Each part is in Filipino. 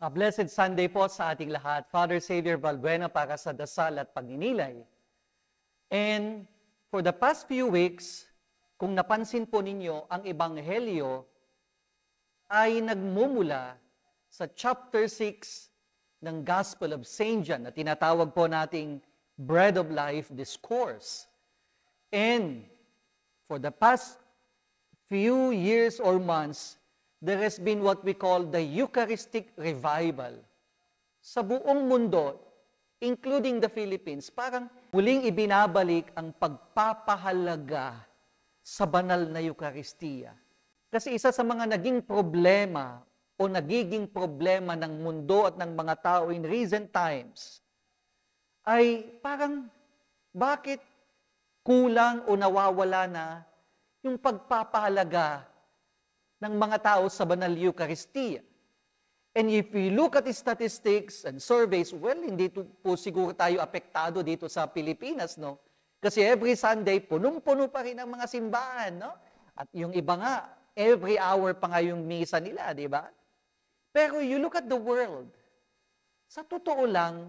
A blessed Sunday po sa ating lahat. Father Xavier Valbuena para sa dasal at pagninilay. And for the past few weeks, kung napansin po ninyo, ang Ebanghelyo ay nagmumula sa chapter 6 ng Gospel of St. John na tinatawag po nating Bread of Life Discourse. And for the past few years or months, there has been what we call the Eucharistic Revival. Sa buong mundo, including the Philippines, parang muling ibinabalik ang pagpapahalaga sa banal na Eucharistia. Kasi isa sa mga naging problema o nagiging problema ng mundo at ng mga tao in recent times ay parang bakit kulang o nawawala na yung pagpapahalaga ng mga tao sa banal Eucharistia. And if we look at the statistics and surveys, well, hindi po siguro tayo apektado dito sa Pilipinas, no? Kasi every Sunday, punong-puno pa rin ang mga simbahan, no? At yung iba nga, every hour pa nga yung misa nila, di ba? Pero you look at the world, sa totoo lang,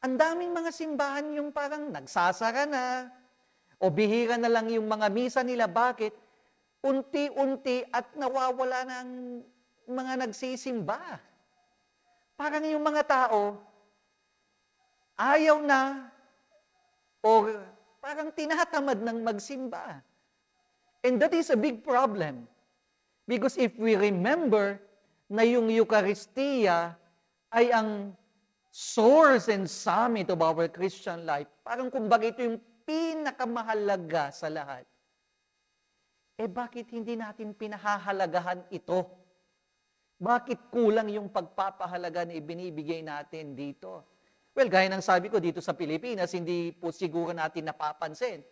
ang daming mga simbahan yung parang nagsasara na, o bihira na lang yung mga misa nila. Bakit? Unti-unti at nawawala ng mga nagsisimba. Parang yung mga tao, ayaw na, o parang tinatamad ng magsimba. And that is a big problem. Because if we remember na yung Eucharistia ay ang source and summit of our Christian life, parang kumbaga ito yung pinakamahalaga sa lahat. Bakit hindi natin pinahahalagahan ito? Bakit kulang yung pagpapahalaga na ibinibigay natin dito? Well, gaya ng sabi ko, dito sa Pilipinas, hindi po siguro natin napapansin.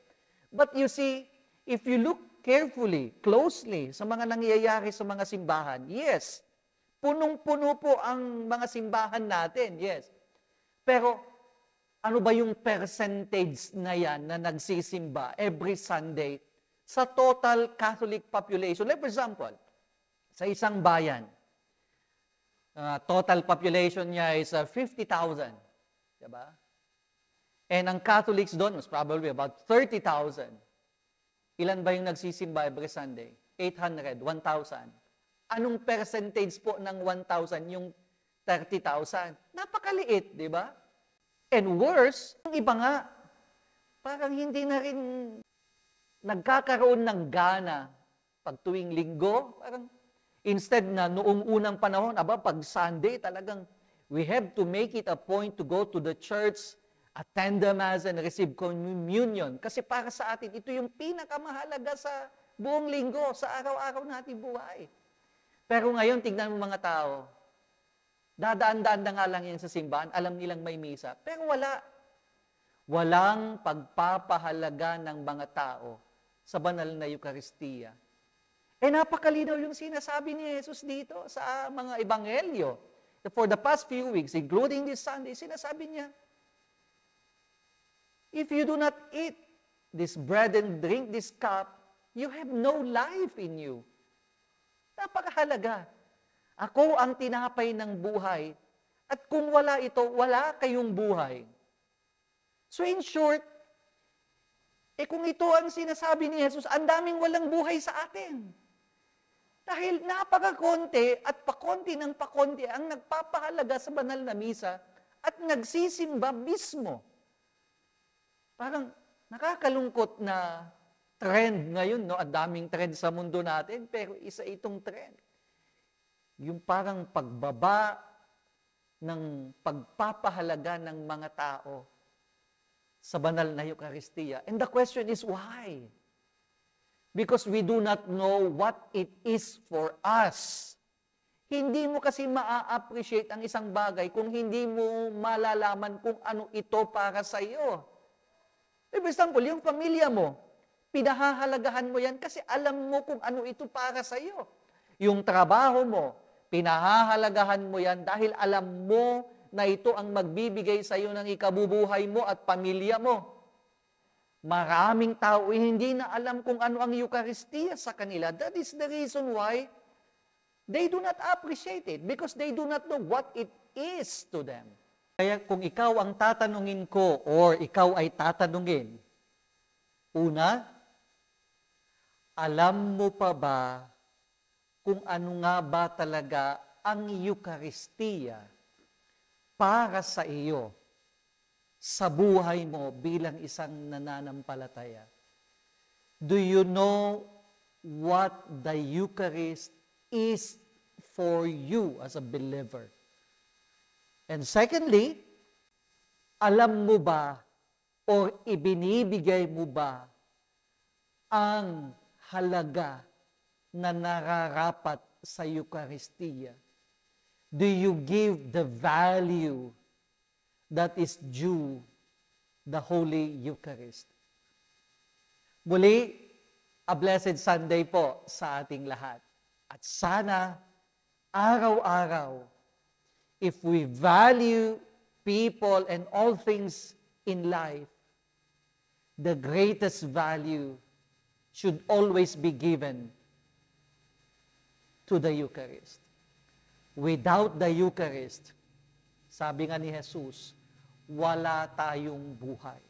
But you see, if you look carefully, closely, sa mga nangyayari sa mga simbahan, yes, punong-puno po ang mga simbahan natin, yes. Pero, ano ba yung percentage na yan na nagsisimba every Sunday sa total Catholic population? Like for example, sa isang bayan, total population niya is 50,000. Diba? And ang Catholics doon was probably about 30,000. Ilan ba yung nagsisimba every Sunday? 800, 1,000. Anong percentage po ng 1,000 yung 30,000? Napakaliit, di ba? And worse, yung iba nga, parang hindi na rin nagkakaroon ng gana pag tuwing linggo. Parang instead na noong unang panahon, pag Sunday talagang we have to make it a point to go to the church, attend the Mass, and receive communion. Kasi para sa atin, ito yung pinakamahalaga sa buong linggo, sa araw-araw nating buhay. Pero ngayon, tignan mo mga tao, dadaan-daan na nga lang yan sa simbahan, alam nilang may misa, pero walang pagpapahalaga ng mga tao sa banal na Eucharistia. Napakalinaw yung sinasabi ni Jesus dito sa mga Ebanghelyo. For the past few weeks, including this Sunday, sinasabi niya, if you do not eat this bread and drink this cup, you have no life in you. Napakahalaga. Ako ang tinapay ng buhay, at kung wala ito, wala kayong buhay. So in short, kung ito ang sinasabi ni Jesus, ang daming walang buhay sa atin. Dahil napakakonti at pakonti ng pakonti ang nagpapahalaga sa banal na misa at nagsisimba mismo. Parang nakakalungkot na trend ngayon, no? Ang daming trend sa mundo natin, pero isa itong trend. Yung parang pagbaba ng pagpapahalaga ng mga tao sa banal na Eucharistia. And the question is, why? Because we do not know what it is for us. Hindi mo kasi maa-appreciate ang isang bagay kung hindi mo malalaman kung ano ito para sa iyo. For example, yung pamilya mo, pinahahalagahan mo yan kasi alam mo kung ano ito para sa iyo. Yung trabaho mo, pinahahalagahan mo yan dahil alam mo na ito ang magbibigay sa iyo ng ikabubuhay mo at pamilya mo. Maraming tao hindi na alam kung ano ang Eucharistia sa kanila. That is the reason why They do not appreciate it because they do not know what it is to them. Kaya kung ikaw ang tatanungin ko or ikaw ay tatanungin, una, alam mo pa ba kung ano nga ba talaga ang Eucharistia para sa iyo sa buhay mo bilang isang nananampalataya? Do you know what the Eucharist is for you as a believer? And secondly, alam mo ba o ibinibigay mo ba ang halaga na nararapat sa Eucharistia? Do you give the value that is due the Holy Eucharist? Muli, a blessed Sunday po sa ating lahat. At sana, araw-araw, if we value people and all things in life, the greatest value should always be given to the Eucharist. Without the Eucharist, sabi nga ni Jesus, wala tayong buhay.